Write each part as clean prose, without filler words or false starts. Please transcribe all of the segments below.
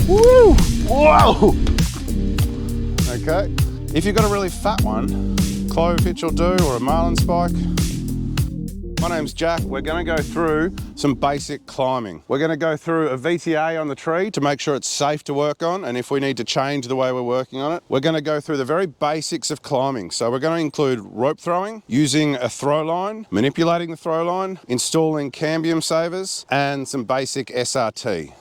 Woo! Whoa! Okay. If you've got a really fat one, clove hitch will do, or a marlin spike. My name's Jack. We're going to go through some basic climbing. We're going to go through a VTA on the tree to make sure it's safe to work on, and if we need to change the way we're working on it. We're going to go through the very basics of climbing. So we're going to include rope throwing, using a throw line, manipulating the throw line, installing cambium savers, and some basic SRT.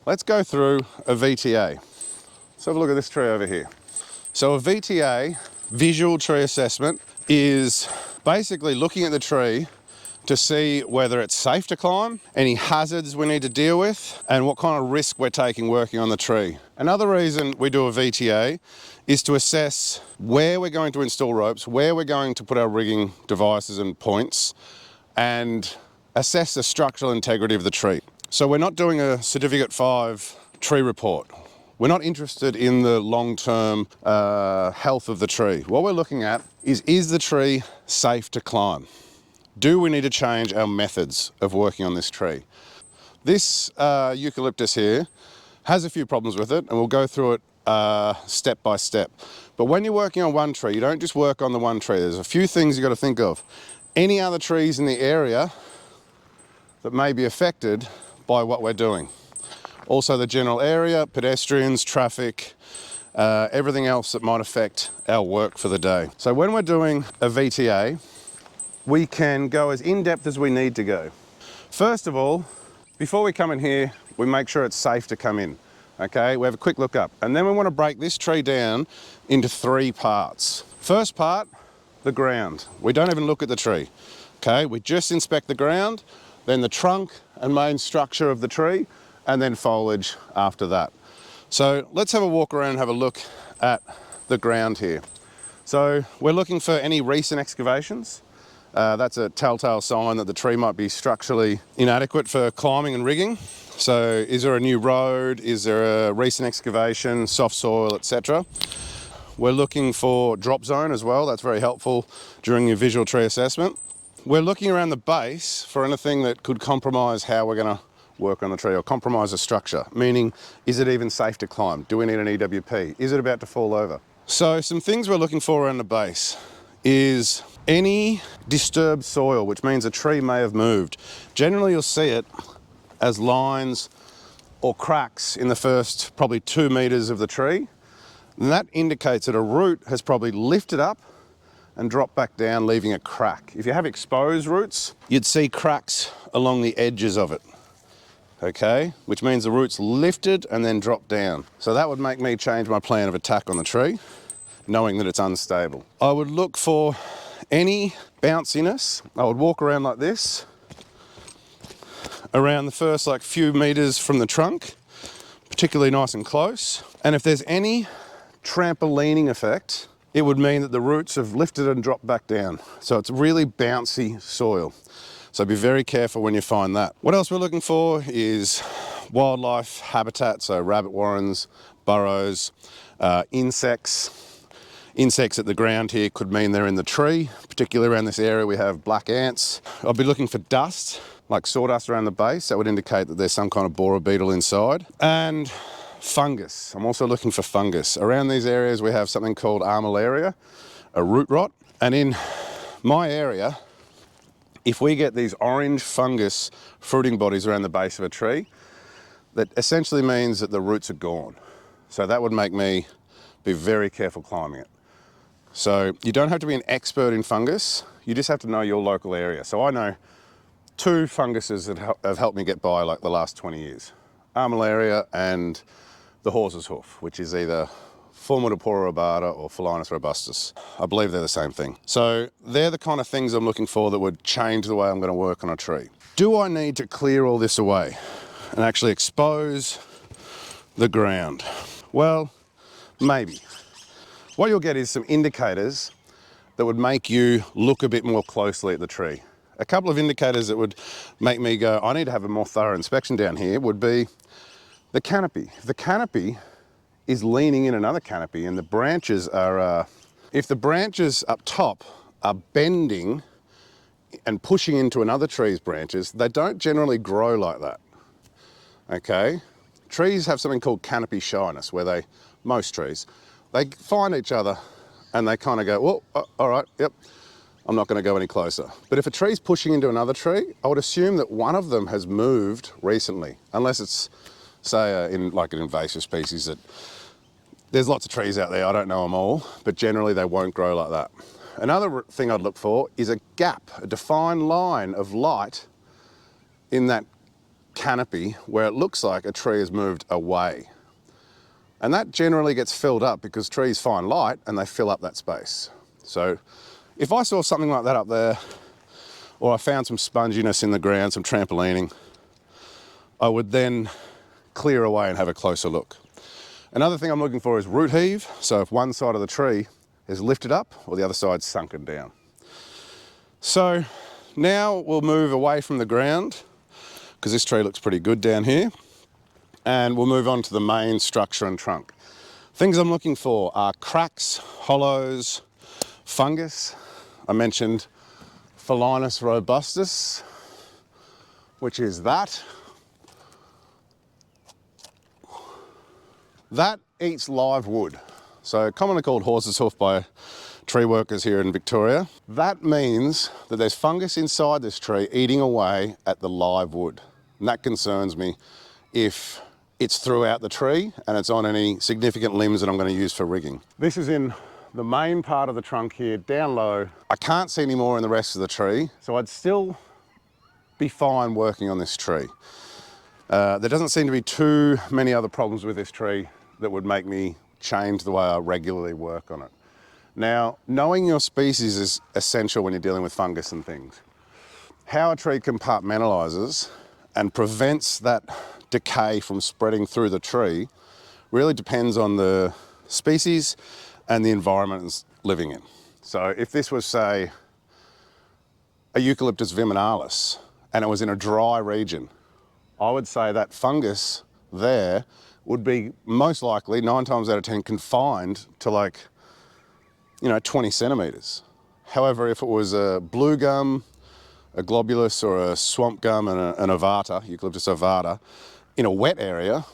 Let's go through a VTA. Let's have a look at this tree over here. So a VTA, visual tree assessment, is basically looking at the tree to see whether it's safe to climb, any hazards we need to deal with, and what kind of risk we're taking working on the tree. Another reason we do a VTA is to assess where we're going to install ropes, where we're going to put our rigging devices and points, and assess the structural integrity of the tree. So we're not doing a Certificate 5 tree report. We're not interested in the long-term health of the tree. What we're looking at is the tree safe to climb? Do we need to change our methods of working on this tree? This eucalyptus here has a few problems with it, and we'll go through it step by step. But when you're working on one tree, you don't just work on the one tree. There's a few things you've got to think of. Any other trees in the area that may be affected by what we're doing. Also the general area, pedestrians, traffic, everything else that might affect our work for the day. So when we're doing a VTA, we can go as in-depth as we need to go. First of all, before we come in here, we make sure it's safe to come in. Okay, we have a quick look up. And then we want to break this tree down into 3 parts. First part, the ground. We don't even look at the tree. Okay, we just inspect the ground, then the trunk and main structure of the tree, and then foliage after that. So let's have a walk around and have a look at the ground here. So we're looking for any recent excavations. That's a telltale sign that the tree might be structurally inadequate for climbing and rigging. So is there a new road? Is there a recent excavation, soft soil, etc.? We're looking for drop zone as well. That's very helpful during your visual tree assessment. We're looking around the base for anything that could compromise how we're going to work on the tree, or compromise the structure, meaning, is it even safe to climb? Do we need an EWP? Is it about to fall over? So some things we're looking for around the base is any disturbed soil, which means a tree may have moved. Generally you'll see it as lines or cracks in the first probably 2 meters of the tree, and that indicates that a root has probably lifted up and drop back down, leaving a crack. If you have exposed roots, you'd see cracks along the edges of it, okay? Which means the root's lifted and then dropped down. So that would make me change my plan of attack on the tree, knowing that it's unstable. I would look for any bounciness. I would walk around like this, around the first few meters from the trunk, particularly nice and close. And if there's any trampolining effect, it would mean that the roots have lifted and dropped back down. So it's really bouncy soil. So be very careful when you find that. What else we're looking for is wildlife habitat, so rabbit warrens, burrows, insects. Insects at the ground here could mean they're in the tree. Particularly around this area we have black ants. I'll be looking for dust, like sawdust around the base. That would indicate that there's some kind of borer beetle inside. And fungus. I'm also looking for fungus. Around these areas we have something called armillaria, a root rot. And in my area, if we get these orange fungus fruiting bodies around the base of a tree, that essentially means that the roots are gone. So that would make me be very careful climbing it. So you don't have to be an expert in fungus, you just have to know your local area. So I know 2 funguses that have helped me get by the last 20 years. Armillaria and the horse's hoof, which is either Formidopora obata or Phalinus robustus. I believe they're the same thing. So they're the kind of things I'm looking for that would change the way I'm going to work on a tree. Do I need to clear all this away and actually expose the ground? Well, maybe. What you'll get is some indicators that would make you look a bit more closely at the tree. A couple of indicators that would make me go, I need to have a more thorough inspection down here would be The canopy. If the canopy is leaning in another canopy and the branches are, if the branches up top are bending and pushing into another tree's branches, they don't generally grow like that, okay? Trees have something called canopy shyness, where most trees, they find each other and they kind of go, well, all right, yep, I'm not going to go any closer. But if a tree's pushing into another tree, I would assume that one of them has moved recently, unless it's, say, in like an invasive species that there's lots of trees out there, I don't know them all, but generally they won't grow like that. Another thing I'd look for is a gap, a defined line of light in that canopy where it looks like a tree has moved away. And that generally gets filled up because trees find light and they fill up that space. So if I saw something like that up there, or I found some sponginess in the ground, some trampolining, I would then clear away and have a closer look. Another thing I'm looking for is root heave. So if one side of the tree is lifted up or the other side's sunken down. So now we'll move away from the ground because this tree looks pretty good down here. And we'll move on to the main structure and trunk. Things I'm looking for are cracks, hollows, fungus. I mentioned Phylinus robustus, which is that. That eats live wood. So commonly called horse's hoof by tree workers here in Victoria. That means that there's fungus inside this tree eating away at the live wood. And that concerns me if it's throughout the tree and it's on any significant limbs that I'm going to use for rigging. This is in the main part of the trunk here, down low. I can't see any more in the rest of the tree, so I'd still be fine working on this tree. There doesn't seem to be too many other problems with this tree that would make me change the way I regularly work on it. Now, knowing your species is essential when you're dealing with fungus and things. How a tree compartmentalizes and prevents that decay from spreading through the tree really depends on the species and the environment it's living in. So if this was, say, a Eucalyptus viminalis and it was in a dry region, I would say that fungus there would be most likely 9 times out of 10 confined to 20 centimeters. However, if it was a blue gum, a globulus or a swamp gum and an ovata, Eucalyptus ovata, in a wet area,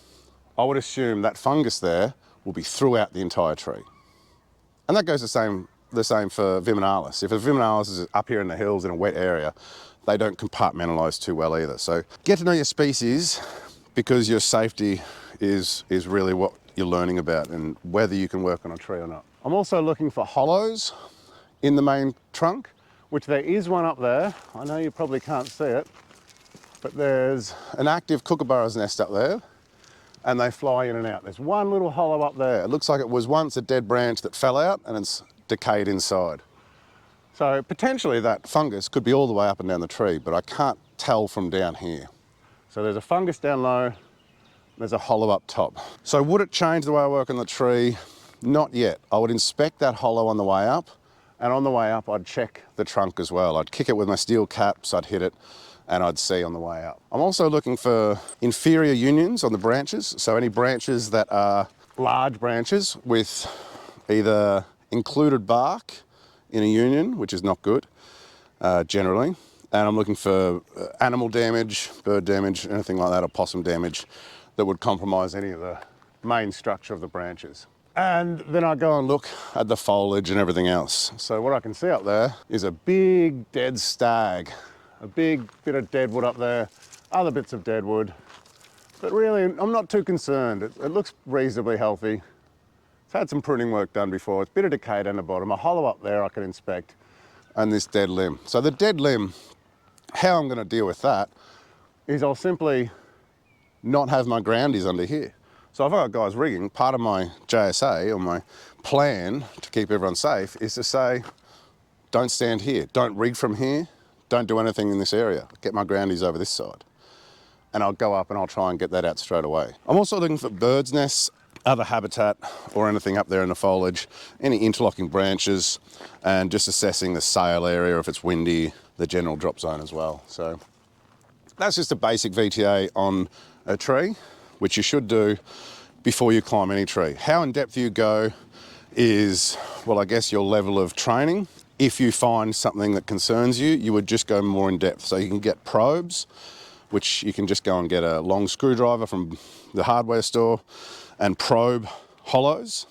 I would assume that fungus there will be throughout the entire tree. And that goes the same for viminalis. If a viminalis is up here in the hills in a wet area, they don't compartmentalize too well either. So get to know your species because your safety is really what you're learning about and whether you can work on a tree or not. I'm also looking for hollows in the main trunk, which there is one up there. I know you probably can't see it, but there's an active kookaburra's nest up there and they fly in and out. There's one little hollow up there. It looks like it was once a dead branch that fell out and it's decayed inside. So potentially that fungus could be all the way up and down the tree, but I can't tell from down here. So there's a fungus down low, there's a hollow up top. So would it change the way I work on the tree? Not yet. I would inspect that hollow on the way up, and on the way up I'd check the trunk as well. I'd kick it with my steel caps, I'd hit it, and I'd see on the way up. I'm also looking for inferior unions on the branches, so any branches that are large branches with either included bark in a union, which is not good generally, and I'm looking for animal damage, bird damage, anything like that, or possum damage that would compromise any of the main structure of the branches. And then I go and look at the foliage and everything else. So what I can see up there is a big dead stag, a big bit of dead wood up there, other bits of dead wood. But really, I'm not too concerned. It looks reasonably healthy. It's had some pruning work done before. It's a bit of decay down the bottom, a hollow up there I can inspect, and this dead limb. So the dead limb, how I'm going to deal with that is I'll simply not have my groundies under here. So if I've got guys rigging, part of my JSA or my plan to keep everyone safe is to say, don't stand here, don't rig from here, don't do anything in this area, get my groundies over this side. And I'll go up and I'll try and get that out straight away. I'm also looking for birds' nests, other habitat or anything up there in the foliage, any interlocking branches, and just assessing the sail area if it's windy, the general drop zone as well. So that's just a basic VTA on a tree. which you should do before you climb any tree. How in depth you go is, well, I guess your level of training. If you find something that concerns you, you would just go more in depth. So you can get probes, which you can just go and get a long screwdriver from the hardware store and probe hollows.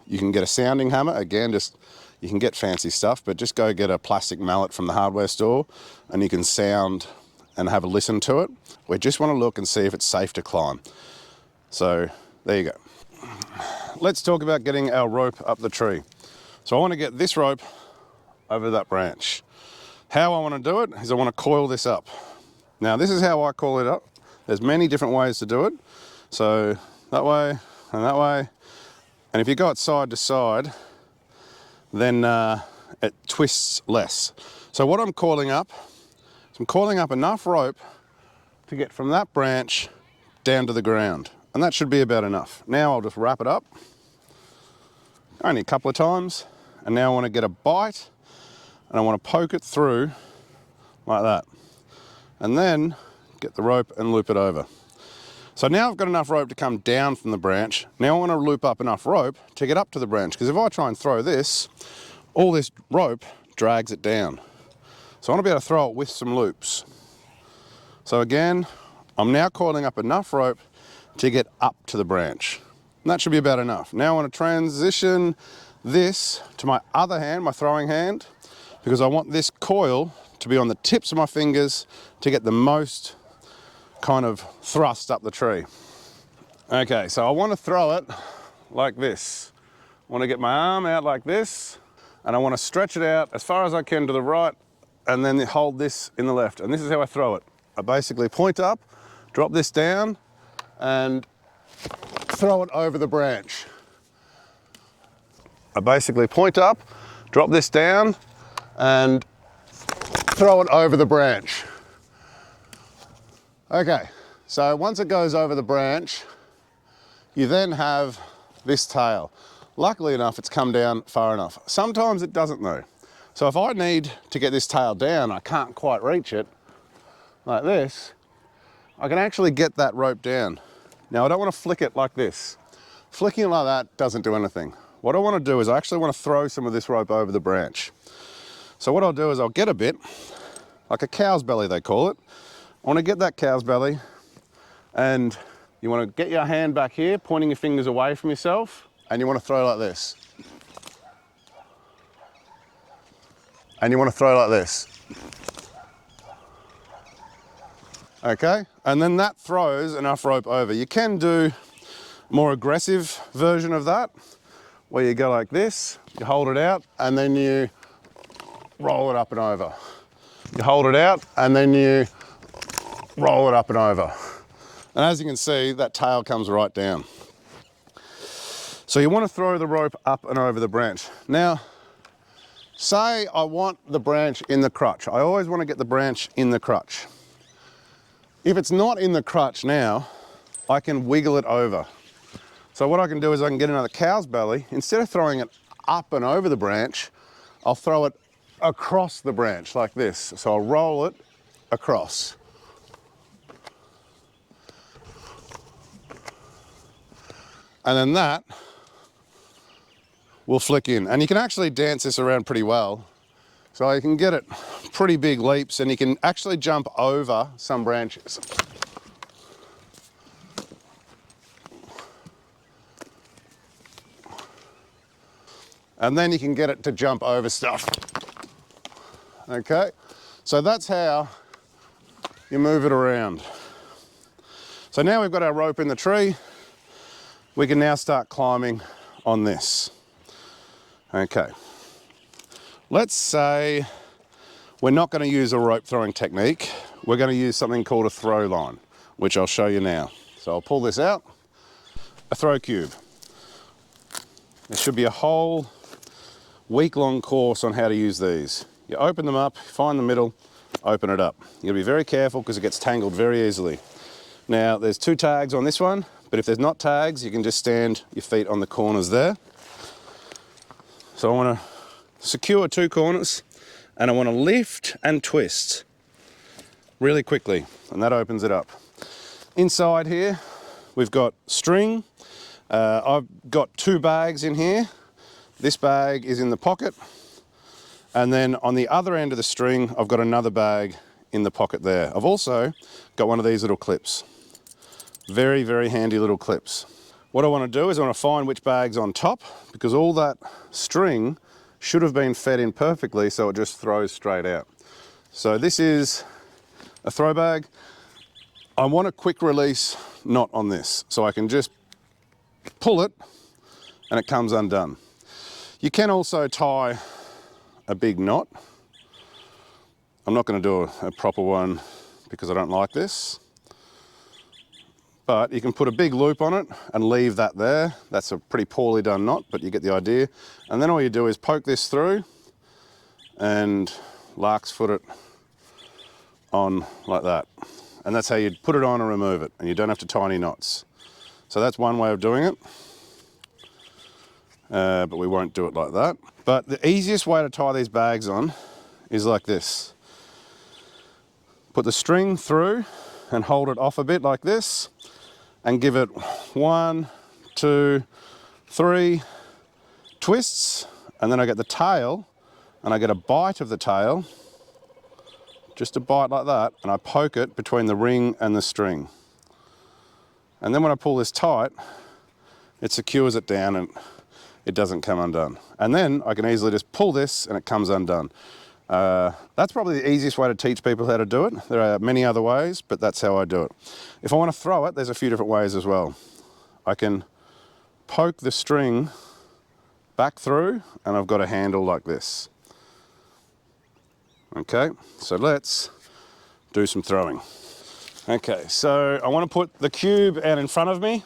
You can get a sounding hammer, again, you can get fancy stuff, but just go get a plastic mallet from the hardware store and you can sound and have a listen to it. We just want to look and see if it's safe to climb. So there you go. Let's talk about getting our rope up the tree. So I want to get this rope over that branch. How I want to do it is I want to coil this up. Now this is how I coil it up. There's many different ways to do it. So that way and that way. And if you go it side to side, then it twists less. So what I'm coiling up is I'm coiling up enough rope to get from that branch down to the ground. And that should be about enough. Now I'll just wrap it up, only a couple of times. And now I want to get a bite and I want to poke it through like that. And then get the rope and loop it over. So now I've got enough rope to come down from the branch. Now I want to loop up enough rope to get up to the branch, because if I try and throw this, all this rope drags it down. So I want to be able to throw it with some loops. So again, I'm now coiling up enough rope to get up to the branch. And that should be about enough. Now I want to transition this to my other hand, my throwing hand, because I want this coil to be on the tips of my fingers to get the most kind of thrust up the tree. Okay, so I want to throw it like this. I want to get my arm out like this, and I want to stretch it out as far as I can to the right, and then hold this in the left. And this is how I throw it. I basically point up, drop this down, and throw it over the branch. I basically point up, drop this down, and throw it over the branch. Okay, so once it goes over the branch, you then have this tail. Luckily enough, it's come down far enough. Sometimes it doesn't though. So if I need to get this tail down, I can't quite reach it, like this, I can actually get that rope down. Now I don't want to flick it like this. Flicking it like that doesn't do anything. What I want to do is I actually want to throw some of this rope over the branch. So what I'll do is I'll get a bit, like a cow's belly they call it. I want to get that cow's belly, and you want to get your hand back here, pointing your fingers away from yourself, and you want to throw like this. And you want to throw like this. Okay, and then that throws enough rope over. You can do a more aggressive version of that, where you go like this, you hold it out, and then you roll it up and over. You hold it out, and then you roll it up and over. And as you can see, that tail comes right down. So you want to throw the rope up and over the branch. Now, say I want the branch in the crutch. I always want to get the branch in the crutch. If it's not in the crutch now, I can wiggle it over. So what I can do is I can get another cow's belly. Instead of throwing it up and over the branch, I'll throw it across the branch like this. So I'll roll it across. And then that will flick in. And you can actually dance this around pretty well. So you can get it pretty big leaps, and you can actually jump over some branches. And then you can get it to jump over stuff. Okay, so that's how you move it around. So now we've got our rope in the tree. We can now start climbing on this. Okay, let's say we're not going to use a rope throwing technique. We're going to use something called a throw line, which I'll show you now. So I'll pull this out, a throw cube. There should be a whole week-long course on how to use these. You open them up, find the middle, open it up. You've got to be very careful because it gets tangled very easily. Now, there's 2 tags on this one, but if there's not tags, you can just stand your feet on the corners there. So I want to secure 2 corners, and I want to lift and twist really quickly, and that opens it up. Inside here, we've got string. I've got 2 bags in here. This bag is in the pocket. And then on the other end of the string, I've got another bag in the pocket there. I've also got one of these little clips. Very, very handy little clips. What I want to do is I want to find which bag's on top, because all that string should have been fed in perfectly, so it just throws straight out. So this is a throw bag. I want a quick release knot on this, so I can just pull it and it comes undone. You can also tie a big knot. I'm not going to do a proper one because I don't like this. But you can put a big loop on it and leave that there. That's a pretty poorly done knot, but you get the idea. And then all you do is poke this through and lark's foot it on like that. And that's how you'd put it on and remove it, and you don't have to tie any knots. So that's one way of doing it. But we won't do it like that. But the easiest way to tie these bags on is like this. Put the string through and hold it off a bit like this, and give it 1, 2, 3 twists, and then I get the tail, and I get a bite of the tail, just a bite like that, and I poke it between the ring and the string. And then when I pull this tight, it secures it down and it doesn't come undone. And then I can easily just pull this and it comes undone. That's probably the easiest way to teach people how to do it. There are many other ways, but that's how I do it. If I want to throw it, there's a few different ways as well. I can poke the string back through and I've got a handle like this. Okay, so let's do some throwing. Okay, so I want to put the cube out in front of me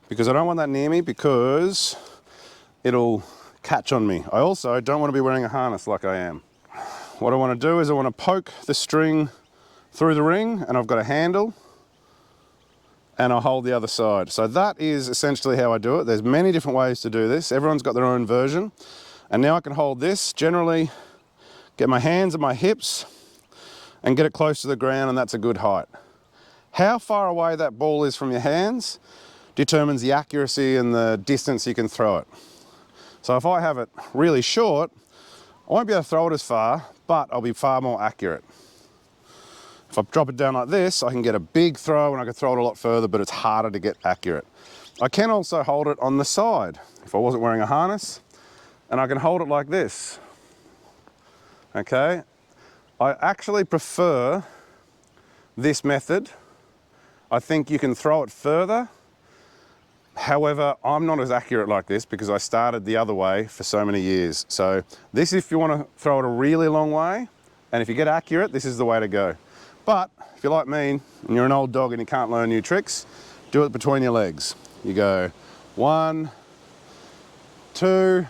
because I don't want that near me because it'll catch on me. I also don't want to be wearing a harness like I am. What I want to do is I want to poke the string through the ring, and I've got a handle, and I'll hold the other side. So that is essentially how I do it. There's many different ways to do this. Everyone's got their own version. And now I can hold this, generally get my hands at my hips and get it close to the ground, and that's a good height. How far away that ball is from your hands determines the accuracy and the distance you can throw it. So if I have it really short, I won't be able to throw it as far, but I'll be far more accurate. If I drop it down like this, I can get a big throw and I can throw it a lot further, but it's harder to get accurate. I can also hold it on the side if I wasn't wearing a harness, and I can hold it like this. Okay, I actually prefer this method. I think you can throw it further. However, I'm not as accurate like this because I started the other way for so many years. So this, if you want to throw it a really long way, and if you get accurate, this is the way to go. But if you're like me and you're an old dog and you can't learn new tricks, do it between your legs. You go 1, 2,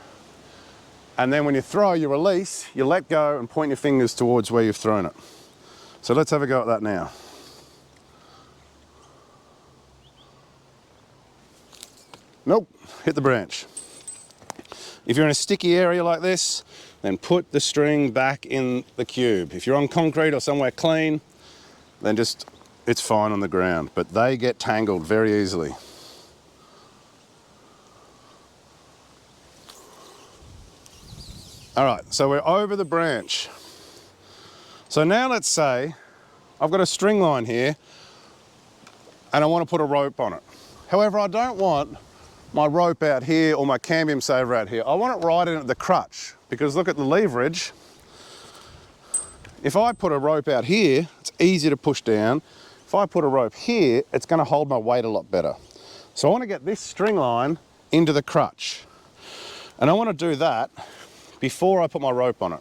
and then when you throw, you release, you let go and point your fingers towards where you've thrown it. So let's have a go at that now. Nope, hit the branch. If you're in a sticky area like this, then put the string back in the cube. If you're on concrete or somewhere clean, then just, it's fine on the ground, but they get tangled very easily. All right, so we're over the branch. So now let's say I've got a string line here and I want to put a rope on it. However, I don't want my rope out here or my cambium saver out here. I want it right in at the crutch, because look at the leverage. If I put a rope out here, it's easy to push down. If I put a rope here, it's going to hold my weight a lot better. So I want to get this string line into the crutch. And I want to do that before I put my rope on it,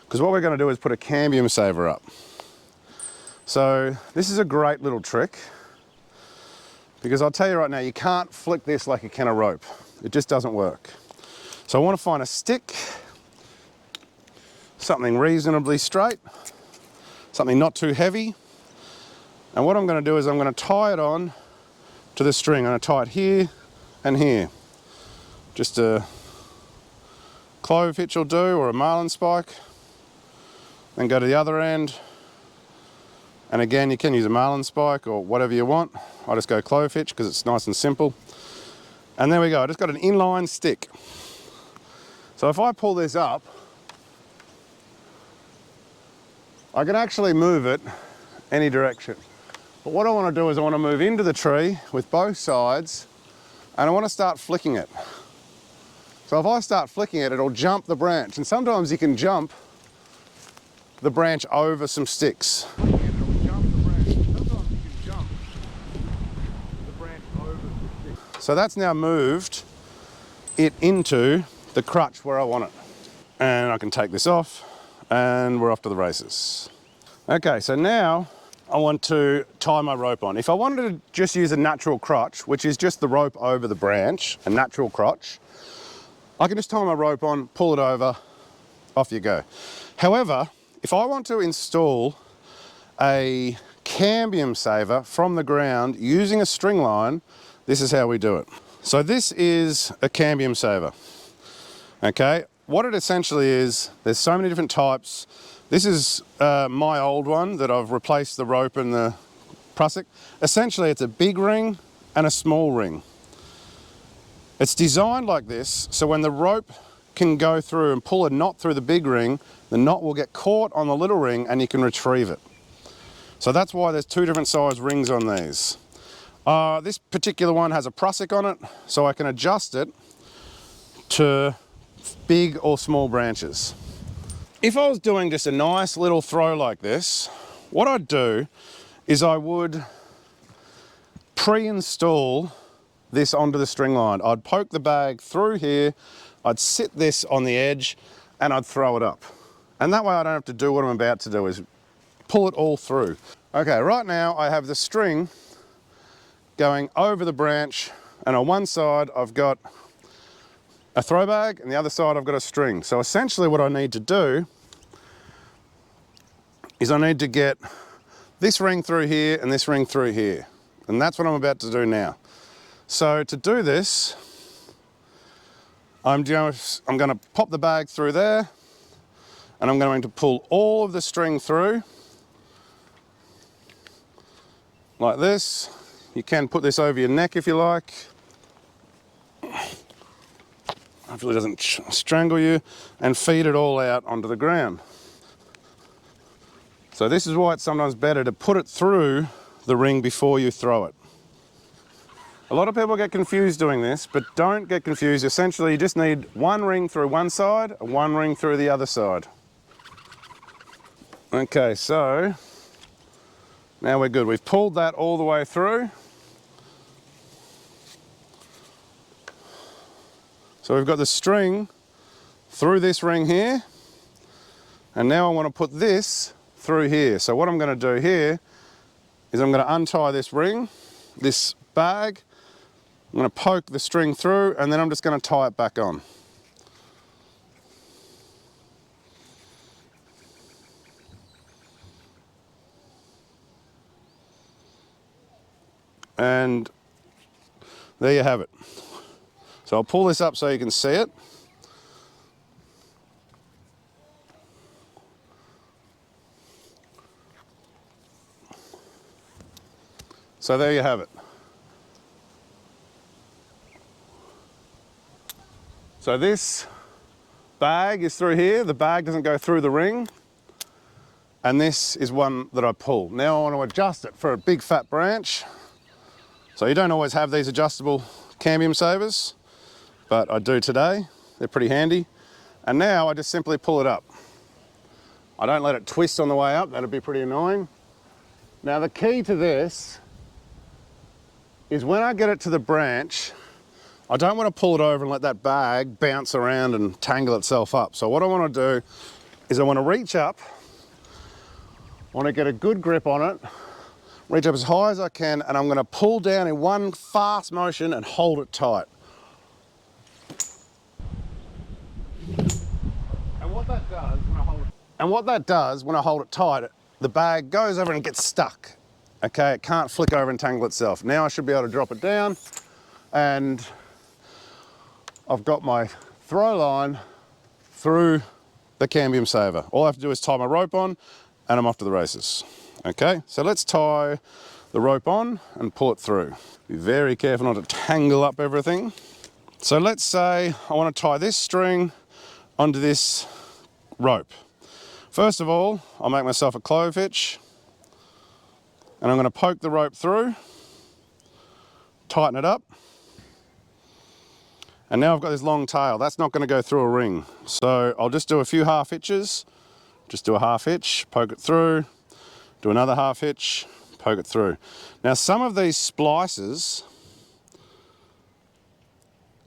because what we're going to do is put a cambium saver up. So this is a great little trick, because I'll tell you right now, you can't flick this like you can a rope. It just doesn't work. So I want to find a stick, something reasonably straight, something not too heavy. And what I'm going to do is I'm going to tie it on to the string. I'm going to tie it here and here. Just a clove hitch will do, or a marlin spike. Then go to the other end And again, you can use a marlin spike or whatever you want. I just go clove hitch because it's nice and simple. And there we go, I just got an inline stick. So if I pull this up, I can actually move it any direction. But what I want to do is I want to move into the tree with both sides, and I want to start flicking it. So if I start flicking it, it'll jump the branch. And sometimes you can jump the branch over some sticks. So that's now moved it into the crutch where I want it. And I can take this off and we're off to the races. Okay, so now I want to tie my rope on. If I wanted to just use a natural crotch, which is just the rope over the branch, a natural crotch, I can just tie my rope on, pull it over, off you go. However, if I want to install a cambium saver from the ground using a string line, this is how we do it. So this is a cambium saver, okay? What it essentially is, there's so many different types. This is my old one that I've replaced the rope and the Prusik. Essentially, it's a big ring and a small ring. It's designed like this, so when the rope can go through and pull a knot through the big ring, the knot will get caught on the little ring and you can retrieve it. So that's why there's two different size rings on these. This particular one has a Prusik on it, so I can adjust it to big or small branches. If I was doing just a nice little throw like this, what I'd do is I would pre-install this onto the string line. I'd poke the bag through here, I'd sit this on the edge, and I'd throw it up. And that way I don't have to do what I'm about to do, is pull it all through. Okay, right now I have the string going over the branch, and on one side I've got a throw bag, and the other side I've got a string. So essentially what I need to do is I need to get this ring through here and this ring through here. And that's what I'm about to do now. So to do this, I'm going to pop the bag through there, and I'm going to pull all of the string through like this. You can put this over your neck if you like. Hopefully it doesn't strangle you, and feed it all out onto the ground. So this is why it's sometimes better to put it through the ring before you throw it. A lot of people get confused doing this, but don't get confused. Essentially, you just need one ring through one side and one ring through the other side. Okay, so now we're good. We've pulled that all the way through. So we've got the string through this ring here, and now I want to put this through here. So what I'm going to do here is I'm going to untie this ring, this bag, I'm going to poke the string through, and then I'm just going to tie it back on. And there you have it. So I'll pull this up so you can see it. So there you have it. So this bag is through here. The bag doesn't go through the ring. And this is one that I pull. Now I want to adjust it for a big fat branch. So you don't always have these adjustable cambium savers, but I do today. They're pretty handy. And now I just simply pull it up. I don't let it twist on the way up. That'd be pretty annoying. Now the key to this is when I get it to the branch, I don't want to pull it over and let that bag bounce around and tangle itself up. So what I want to do is I want to reach up, I want to get a good grip on it, reach up as high as I can, and I'm going to pull down in one fast motion and hold it tight. And what that does when I hold it tight, the bag goes over and gets stuck. Okay, it can't flick over and tangle itself. Now I should be able to drop it down, and I've got my throw line through the cambium saver. All I have to do is tie my rope on, and I'm off to the races. Okay, so let's tie the rope on and pull it through. Be very careful not to tangle up everything. So let's say I want to tie this string onto this rope. First of all, I'll make myself a clove hitch, and I'm going to poke the rope through, tighten it up, and now I've got this long tail. That's not going to go through a ring. So I'll just do a few half hitches, just do a half hitch, poke it through, do another half hitch, poke it through. Now some of these splices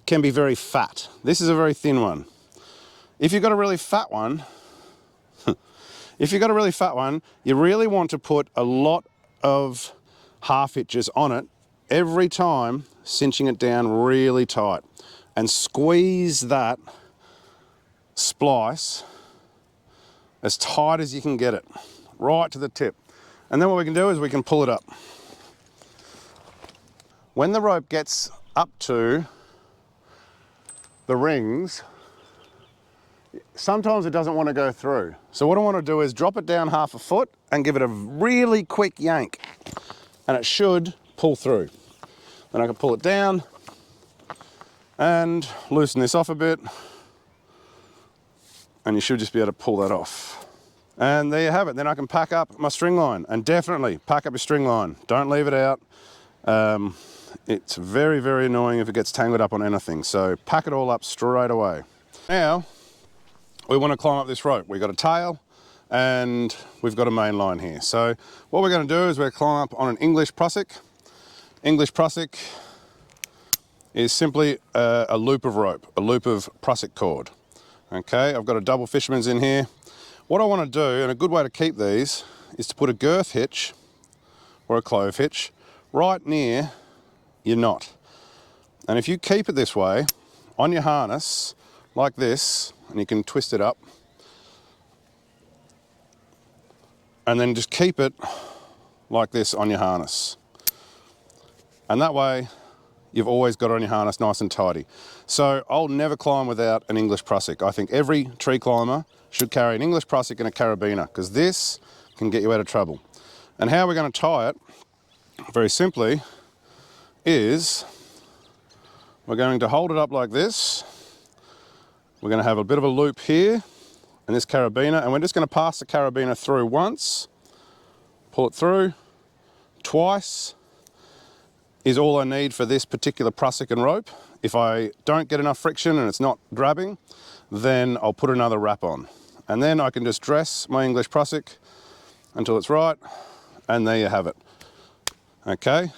can be very fat. This is a very thin one. If you've got a really fat one, you really want to put a lot of half hitches on it every time, cinching it down really tight, and squeeze that splice as tight as you can get it, right to the tip. And then what we can do is we can pull it up. When the rope gets up to the rings, sometimes it doesn't want to go through. So what I want to do is drop it down half a foot and give it a really quick yank, and it should pull through. Then I can pull it down and loosen this off a bit, and you should just be able to pull that off. And there you have it. Then I can pack up my string line, and definitely pack up your string line. Don't leave it out. It's very, very annoying if it gets tangled up on anything. So pack it all up straight away. Now, we want to climb up this rope. We've got a tail and we've got a main line here. So what we're going to do is we're going to climb up on an English Prusik. English Prusik is simply a loop of rope, a loop of Prusik cord. Okay, I've got a double fisherman's in here. What I want to do, and a good way to keep these, is to put a girth hitch or a clove hitch right near your knot. And if you keep it this way on your harness like this, and you can twist it up, and then just keep it like this on your harness. And that way you've always got it on your harness nice and tidy. So I'll never climb without an English Prusik. I think every tree climber should carry an English Prusik and a carabiner, because this can get you out of trouble. And how we're going to tie it, very simply, is we're going to hold it up like this. We're going to have a bit of a loop here and this carabiner, and we're just going to pass the carabiner through once, pull it through, twice is all I need for this particular Prusik and rope. If I don't get enough friction and it's not grabbing, then I'll put another wrap on. And then I can just dress my English Prusik until it's right, and there you have it. Okay,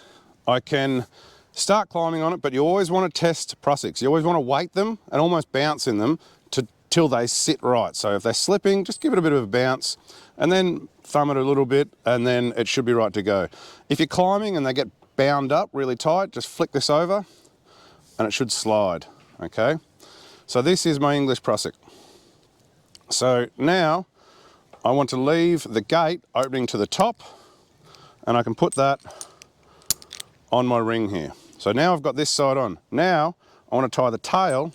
I can start climbing on it, but you always want to test Prusiks. You always want to weight them and almost bounce in them till they sit right. So if they're slipping, just give it a bit of a bounce and then thumb it a little bit, and then it should be right to go. If you're climbing and they get bound up really tight, just flick this over and it should slide. Okay, so this is my English Prusik. So now I want to leave the gate opening to the top, and I can put that on my ring here. So now I've got this side on. Now I want to tie the tail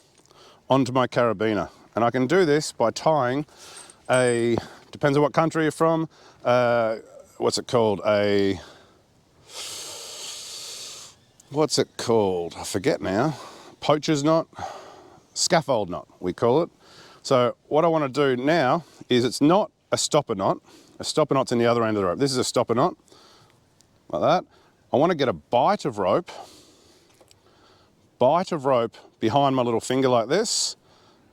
onto my carabiner, and I can do this by tying depends on what country you're from, what's it called? I forget now. Poacher's knot, scaffold knot, we call it. So what I want to do now is, it's not a stopper knot. A stopper knot's in the other end of the rope. This is a stopper knot, like that. I want to get a bite of rope behind my little finger like this,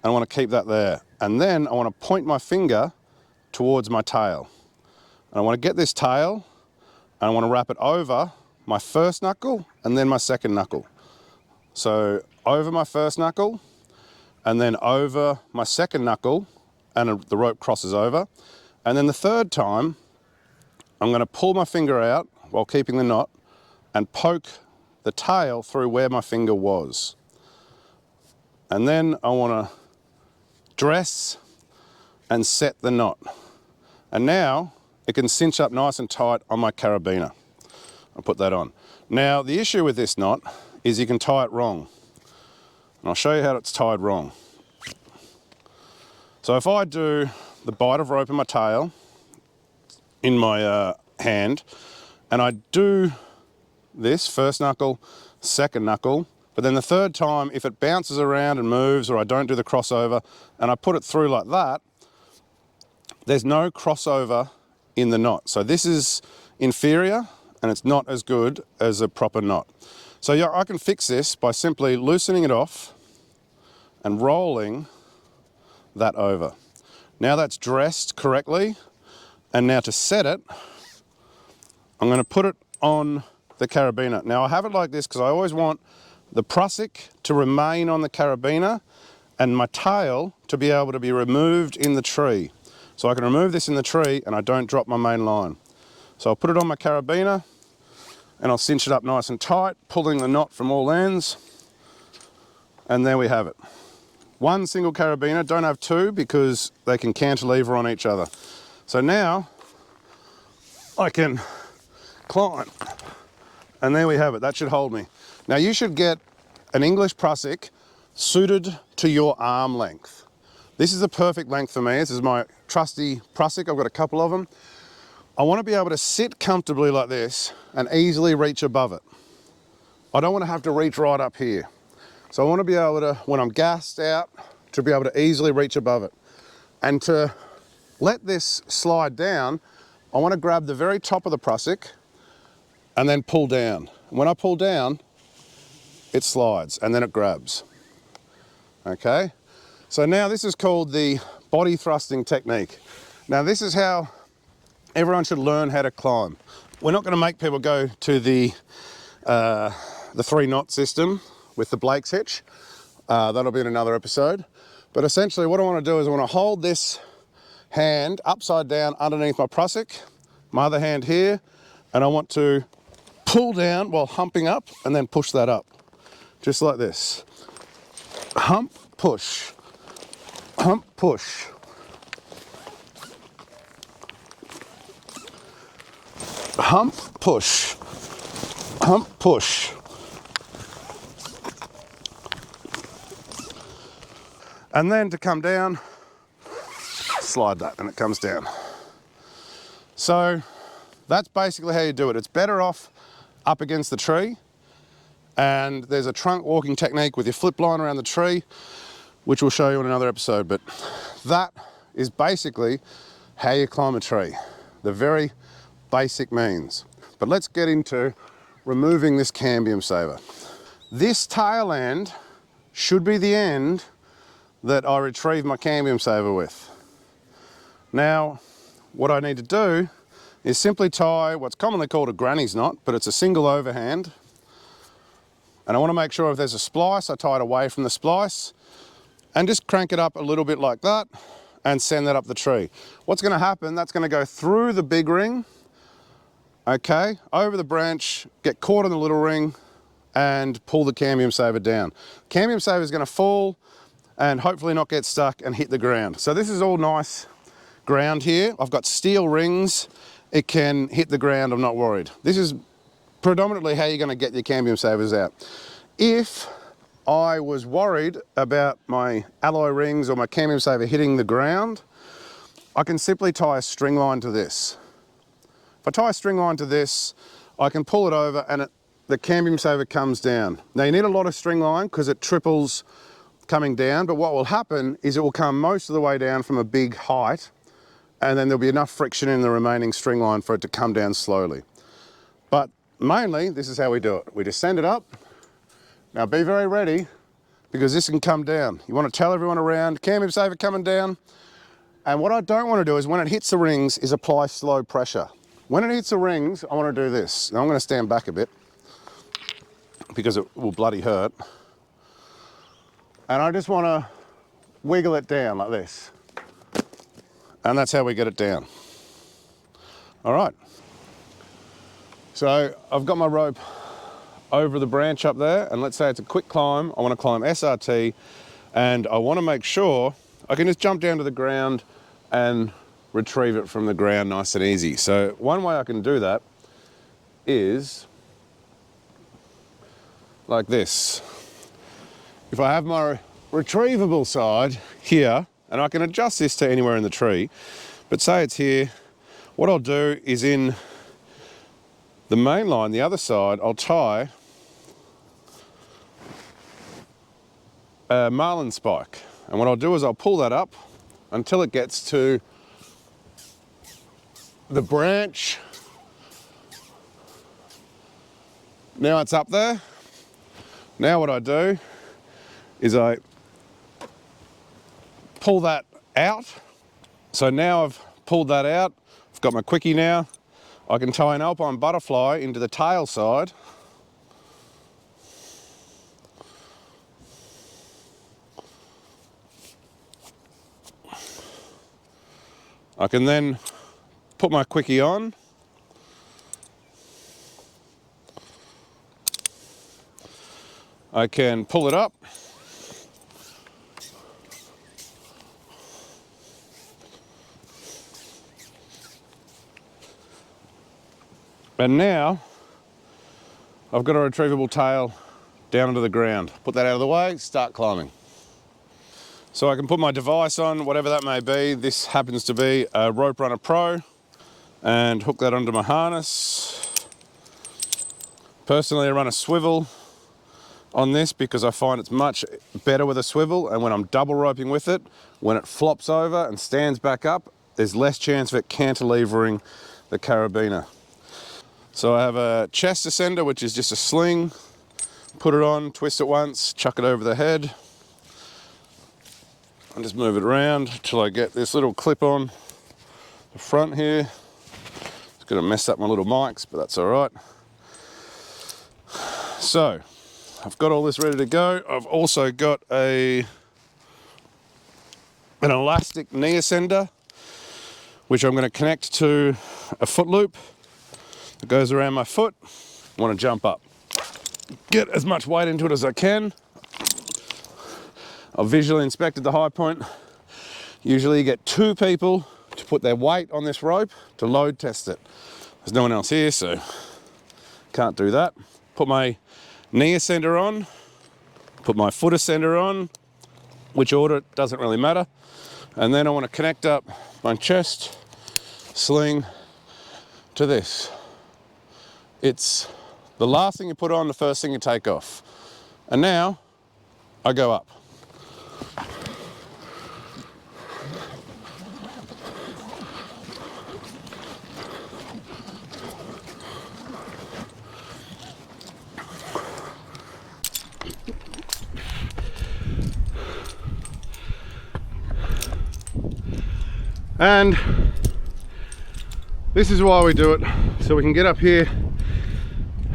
and I want to keep that there. And then I want to point my finger towards my tail. And I want to get this tail, and I want to wrap it over my first knuckle and then my second knuckle. So over my first knuckle and then over my second knuckle, and the rope crosses over. And then the third time, I'm going to pull my finger out while keeping the knot and poke the tail through where my finger was. And then I want to dress and set the knot. And now it can cinch up nice and tight on my carabiner. I'll put that on. Now the issue with this knot is you can tie it wrong. And I'll show you how it's tied wrong. So if I do the bite of rope in my tail, in my hand, and I do this first knuckle, second knuckle, but then the third time, if it bounces around and moves, or I don't do the crossover, and I put it through like that, there's no crossover in the knot. So this is inferior, and it's not as good as a proper knot. So yeah, I can fix this by simply loosening it off and rolling that over. Now that's dressed correctly, and now to set it, I'm going to put it on the carabiner. Now I have it like this because I always want the prusik to remain on the carabiner and my tail to be able to be removed in the tree. So I can remove this in the tree and I don't drop my main line. So I'll put it on my carabiner and I'll cinch it up nice and tight, pulling the knot from all ends. And there we have it. One single carabiner, don't have two because they can cantilever on each other. So now I can climb. And there we have it, that should hold me. Now you should get an English Prusik suited to your arm length. This is the perfect length for me. This is my trusty Prusik, I've got a couple of them. I want to be able to sit comfortably like this and easily reach above it. I don't want to have to reach right up here. So I want to be able to, when I'm gassed out, to be able to easily reach above it. And to let this slide down, I want to grab the very top of the Prusik and then pull down. When I pull down, it slides and then it grabs. Okay? So now this is called the body thrusting technique. Now this is how everyone should learn how to climb. We're not going to make people go to the 3-knot system with the Blake's hitch. That'll be in another episode. But essentially what I want to do is I want to hold this hand upside down underneath my Prusik, my other hand here, and I want to pull down while humping up and then push that up. Just like this. Hump, push. Hump, push. Hump, push. Hump, push. And then to come down, slide that and it comes down. So that's basically how you do it. It's better off up against the tree, and there's a trunk walking technique with your flip line around the tree, which we'll show you in another episode. But that is basically how you climb a tree. The very basic means. But let's get into removing this cambium saver. This tail end should be the end that I retrieve my cambium saver with. Now, what I need to do is simply tie what's commonly called a granny's knot, but it's a single overhand. And I want to make sure if there's a splice, I tie it away from the splice and just crank it up a little bit like that and send that up the tree. What's going to happen, that's going to go through the big ring, okay, over the branch, get caught in the little ring and pull the cambium saver down. Cambium saver is going to fall and hopefully not get stuck and hit the ground. So this is all nice ground here. I've got steel rings. It can hit the ground, I'm not worried. This is predominantly how you're going to get your cambium savers out. If I was worried about my alloy rings or my cambium saver hitting the ground, I can simply tie a string line to this. If I tie a string line to this, I can pull it over and the cambium saver comes down. Now you need a lot of string line because it triples coming down, but what will happen is it will come most of the way down from a big height, and then there'll be enough friction in the remaining string line for it to come down slowly. But mainly, this is how we do it. We just send it up. Now be very ready, because this can come down. You want to tell everyone around, cambium saver coming down. And what I don't want to do is when it hits the rings is apply slow pressure. When it hits the rings, I want to do this. Now I'm going to stand back a bit because it will bloody hurt. And I just want to wiggle it down like this. And that's how we get it down. All right. So I've got my rope over the branch up there, and let's say it's a quick climb. I want to climb SRT, and I want to make sure I can just jump down to the ground and retrieve it from the ground nice and easy. So one way I can do that is like this. If I have my retrievable side here, and I can adjust this to anywhere in the tree, but say it's here, what I'll do is in the main line, the other side, I'll tie a marlin spike. And what I'll do is I'll pull that up until it gets to the branch. Now it's up there. Now what I do is I pull that out. So now I've pulled that out, I've got my quickie now. I can tie an alpine butterfly into the tail side. I can then put my quickie on. I can pull it up. And now I've got a retrievable tail down into the ground. Put that out of the way, start climbing. So I can put my device on, whatever that may be. This happens to be a Rope Runner Pro, and hook that onto my harness. Personally, I run a swivel on this because I find it's much better with a swivel, and when I'm double roping with it, when it flops over and stands back up, there's less chance of it cantilevering the carabiner. So I have a chest ascender, which is just a sling. Put it on, twist it once, chuck it over the head, and just move it around till I get this little clip on the front here. It's gonna mess up my little mics, but that's all right. So I've got all this ready to go. I've also got an elastic knee ascender, which I'm going to connect to a foot loop that goes around my foot. I want to jump up, get as much weight into it as I can. I've visually inspected the high point. Usually you get 2 people to put their weight on this rope to load test it. There's no one else here, so can't do that. Put my knee ascender on, put my foot ascender on, which order, it doesn't really matter. And then I want to connect up my chest sling to this. It's the last thing you put on, the first thing you take off. And now I go up. And this is why we do it, so we can get up here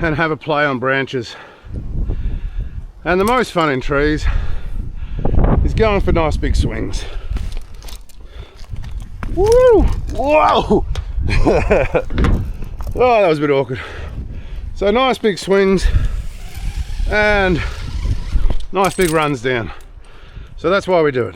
and have a play on branches. And the most fun in trees is going for nice big swings. Woo! Whoa! Oh, that was a bit awkward. So nice big swings and nice big runs down. So that's why we do it.